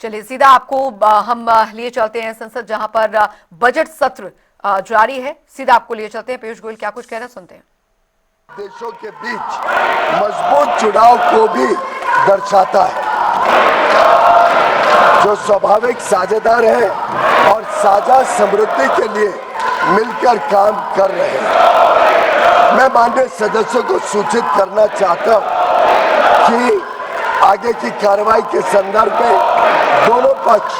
चलिए सीधा आपको हम लिए चलते हैं संसद, जहां पर बजट सत्र जारी है। सीधा आपको लिए चलते हैं। पीयूष गोयल क्या कुछ कह रहे हैं, सुनते हैं। देशों के बीच मजबूत जुड़ाव को भी दर्शाता है, जो स्वाभाविक साझेदार है और साझा समृद्धि के लिए मिलकर काम कर रहे हैं। मैं माननीय सदस्यों को सूचित करना चाहता हूं कि आगे की कार्रवाई के संदर्भ में दोनों पक्ष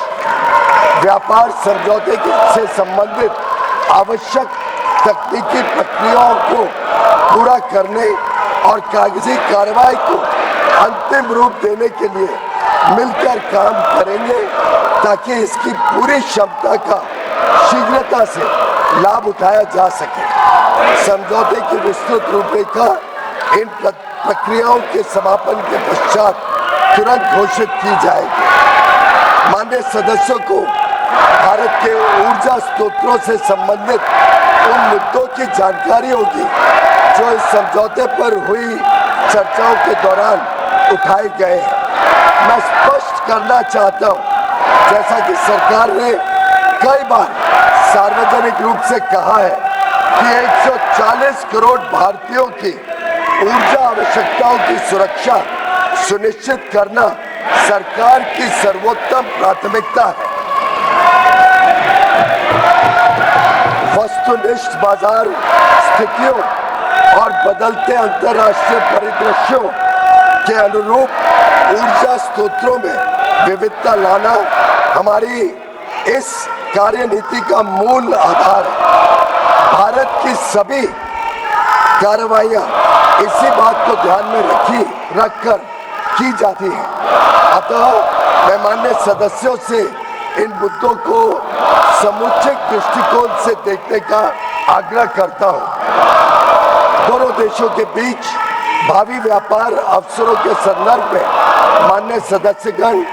व्यापार समझौते से संबंधित आवश्यक तकनीकी प्रक्रियाओं को पूरा करने और कागजी कार्रवाई को अंतिम रूप देने के लिए मिलकर काम करेंगे, ताकि इसकी पूरी क्षमता का शीघ्रता से लाभ उठाया जा सके। समझौते की विस्तृत रूपरेखा इन प्रक्रियाओं के समापन के पश्चात तुरंत घोषित की जाएगी। माननीय सदस्यों को भारत के ऊर्जा स्रोतों से संबंधित उन मुद्दों की जानकारी होगी जो इस समझौते पर हुई चर्चाओं के दौरान उठाए गए हैं। मैं स्पष्ट करना चाहता हूं, जैसा कि सरकार ने कई बार सार्वजनिक रूप से कहा है कि 140 करोड़ भारतीयों की ऊर्जा आवश्यकताओं की सुरक्षा सुनिश्चित करना सरकार की सर्वोत्तम प्राथमिकता है। वस्तुनिष्ठ बाजार स्थितियों और बदलते अंतर्राष्ट्रीय परिदृश्यों के अनुरूप ऊर्जा स्रोतों में विविधता लाना हमारी इस कार्यनीति का मूल आधार है। भारत की सभी कार्रवाइयां इसी बात को ध्यान में रखकर की जाती है। अतः मैं माननीय सदस्यों से इन मुद्दों को समुचित दृष्टिकोण से देखने का आग्रह करता हूं। दोनों देशों के बीच भावी व्यापार अवसरों के संदर्भ में माननीय सदस्यगण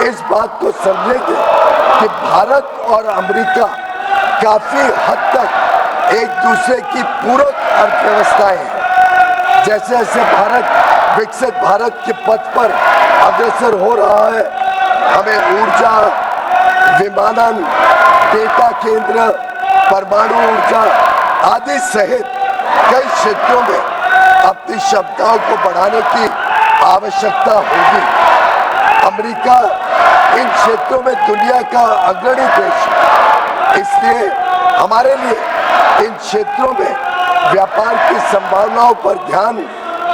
इस बात को समझेंगे कि भारत और अमेरिका काफी हद तक एक दूसरे की पूरक अर्थव्यवस्थाएं हैं। जैसे जैसे भारत विकसित भारत के पथ पर अग्रसर हो रहा है, हमें ऊर्जा, विमानन, डेटा केंद्र, परमाणु ऊर्जा आदि सहित कई क्षेत्रों में अपनी क्षमताओं को बढ़ाने की आवश्यकता होगी। अमेरिका इन क्षेत्रों में दुनिया का अग्रणी देश है, इसलिए हमारे लिए इन क्षेत्रों में व्यापार की संभावनाओं पर ध्यान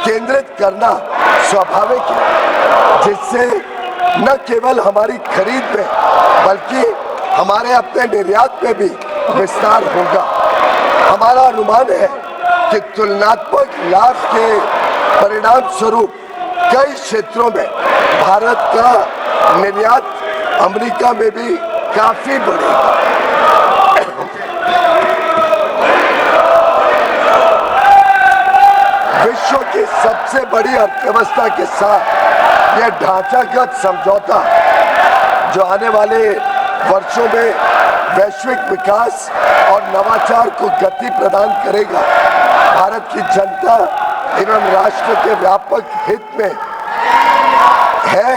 केंद्रित करना स्वाभाविक है, जिससे न केवल हमारी खरीद में बल्कि हमारे अपने निर्यात में भी विस्तार होगा। हमारा अनुमान है कि तुलनात्मक लाभ के परिणाम स्वरूप कई क्षेत्रों में भारत का निर्यात अमेरिका में भी काफी बढ़ेगा। विश्व की सबसे बड़ी अर्थव्यवस्था के साथ यह ढांचागत समझौता, जो आने वाले वर्षों में वैश्विक विकास और नवाचार को गति प्रदान करेगा, भारत की जनता एवं राष्ट्र के व्यापक हित में है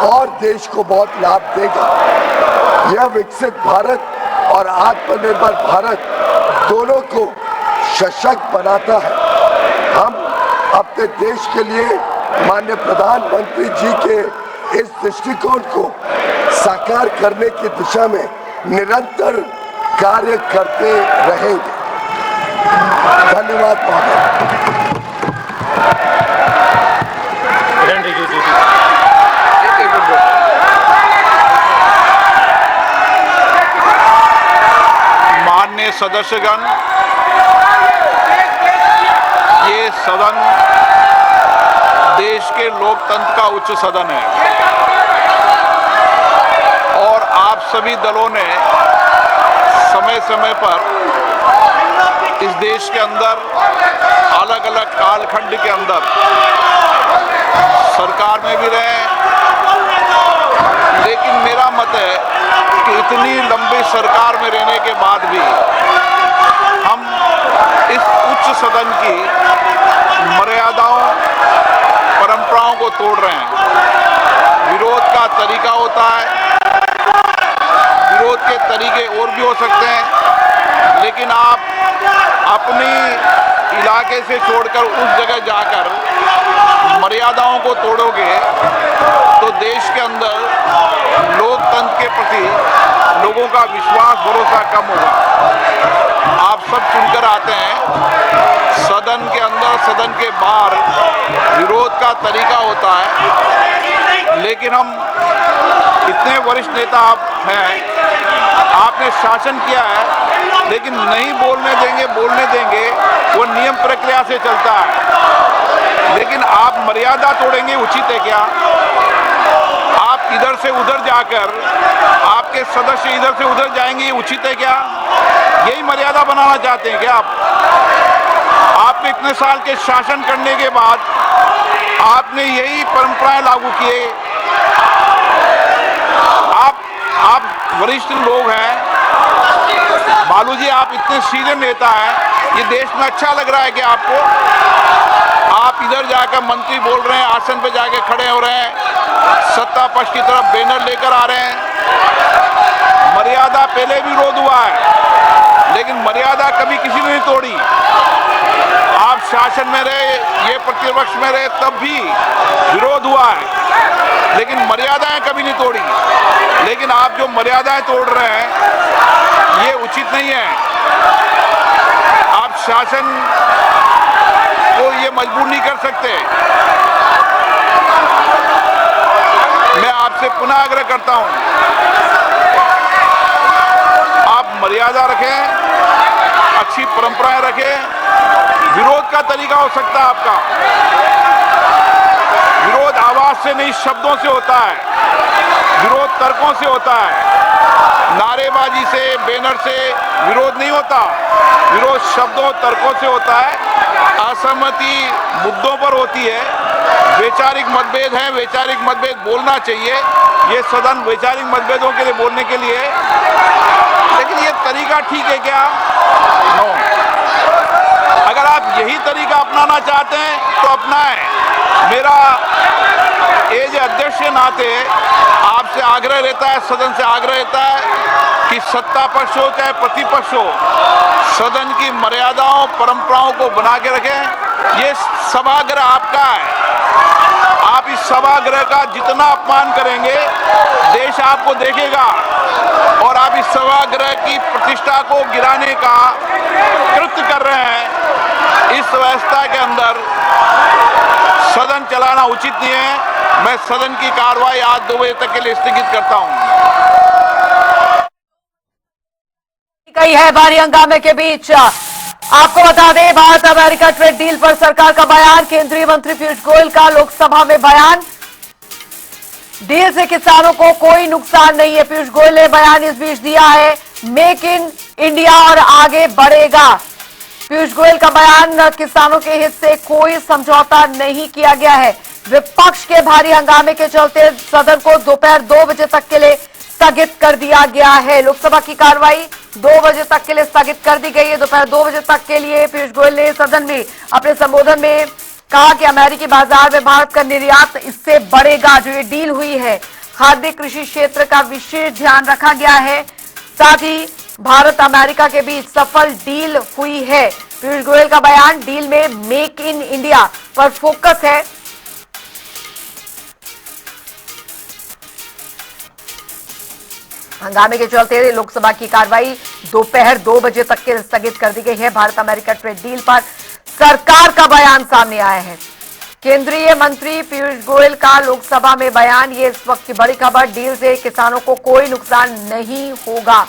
और देश को बहुत लाभ देगा। यह विकसित भारत और आत्मनिर्भर भारत दोनों को सशक्त बनाता है। हम अपने देश के लिए माननीय प्रधानमंत्री जी के इस दृष्टिकोण को साकार करने की दिशा में निरंतर कार्य करते रहेंगे। धन्यवाद माननीय सदस्यगण, ये सदन देश के लोकतंत्र का उच्च सदन है और आप सभी दलों ने समय समय पर इस देश के अंदर अलग अलग कालखंड के अंदर सरकार में भी रहे, लेकिन मेरा मत है कि इतनी लंबी सरकार में रहने के बाद भी हम इस उच्च सदन की मर्यादाओं, परंपराओं को तोड़ रहे हैं। विरोध का तरीका होता है हो सकते हैं, लेकिन आप अपनी इलाके से छोड़कर उस जगह जाकर मर्यादाओं को तोड़ोगे तो देश के अंदर लोकतंत्र के प्रति लोगों का विश्वास भरोसा कम होगा। आप सब चुनकर आते हैं, सदन के अंदर सदन के बाहर विरोध का तरीका होता है, लेकिन हम इतने वरिष्ठ नेता आप हैं, आपने शासन किया है, लेकिन नहीं बोलने देंगे वो नियम प्रक्रिया से चलता है, लेकिन आप मर्यादा तोड़ेंगे उचित है क्या? आप इधर से उधर जाकर आपके सदस्य इधर से उधर जाएंगे, उचित है क्या? यही मर्यादा बनाना चाहते हैं क्या आप? आपने इतने साल के शासन करने के बाद आपने यही परंपराएं लागू किए। आप वरिष्ठ लोग हैं, बालू जी, आप इतने सीनियर नेता हैं, ये देश में अच्छा लग रहा है कि आपको? आप इधर जाकर मंत्री बोल रहे हैं, आसन पे जाके खड़े हो रहे हैं, सत्ता पक्ष की तरफ बैनर लेकर आ रहे हैं। मर्यादा पहले भी विरोध हुआ है, लेकिन मर्यादा कभी किसी ने नहीं तोड़ी। आप शासन में रहे, ये प्रतिपक्ष में रहे, तब भी विरोध हुआ है, लेकिन मर्यादाएं कभी नहीं तोड़ी। लेकिन आप जो मर्यादाएं तोड़ रहे हैं, ये उचित नहीं है। आप शासन को ये मजबूर नहीं कर सकते। मैं आपसे पुनः आग्रह करता हूं, आप मर्यादा रखें, अच्छी परंपराएं रखें। विरोध का तरीका हो सकता है आपका, विरोध आवाज से नहीं शब्दों से होता है, विरोध तर्कों से होता है, नारेबाजी से बैनर से विरोध नहीं होता, विरोध शब्दों तर्कों से होता है। असहमति मुद्दों पर होती है, वैचारिक मतभेद हैं, वैचारिक मतभेद बोलना चाहिए, ये सदन वैचारिक मतभेदों के लिए बोलने के लिए, लेकिन ये तरीका ठीक है क्या? नो। अगर आप यही तरीका अपनाना चाहते हैं तो अपनाएं। मेरा एज अध्यक्ष के नाते आपसे आग्रह रहता है, सदन से आग्रह रहता है कि सत्ता पक्ष हो चाहे प्रतिपक्ष हो, सदन की मर्यादाओं परंपराओं को बना के रखें। ये सभागृह आपका है, आप इस सभागृह का जितना अपमान करेंगे देश आपको देखेगा, और आप इस सभागृह की प्रतिष्ठा को गिराने का कृत्य कर रहे हैं। इस व्यवस्था के अंदर सदन चलाना उचित नहीं है। मैं सदन की कार्रवाई आज 2 बजे तक के लिए स्थगित करता हूं। कई है भारी हंगामे के बीच आपको बता दें, भारत अमेरिका ट्रेड डील पर सरकार का बयान, केंद्रीय मंत्री पीयूष गोयल का लोकसभा में बयान। डील से किसानों को कोई नुकसान नहीं है, पीयूष गोयल ने बयान इस बीच दिया है। मेक इन इंडिया और आगे बढ़ेगा, पीयूष गोयल का बयान। किसानों के हित से कोई समझौता नहीं किया गया है। विपक्ष के भारी हंगामे के चलते सदन को दोपहर 2 बजे तक के लिए स्थगित कर दिया गया है। लोकसभा की कार्रवाई 2 बजे तक के लिए स्थगित कर दी गई है। दोपहर 2 बजे तक के लिए पीयूष गोयल ने सदन में अपने संबोधन में कहा कि अमेरिकी बाजार में भारत का निर्यात इससे बढ़ेगा। जो ये डील हुई है, खाद्य कृषि क्षेत्र का विशेष ध्यान रखा गया है। साथ ही भारत अमेरिका के बीच सफल डील हुई है। पीयूष गोयल का बयान, डील में मेक इन इंडिया पर फोकस है। हंगामे के चलते लोकसभा की कार्रवाई दोपहर 2 बजे तक के स्थगित कर दी गई है। भारत अमेरिका ट्रेड डील पर सरकार का बयान सामने आया है। केंद्रीय मंत्री पीयूष गोयल का लोकसभा में बयान, ये इस वक्त की बड़ी खबर। डील से किसानों को कोई नुकसान नहीं होगा।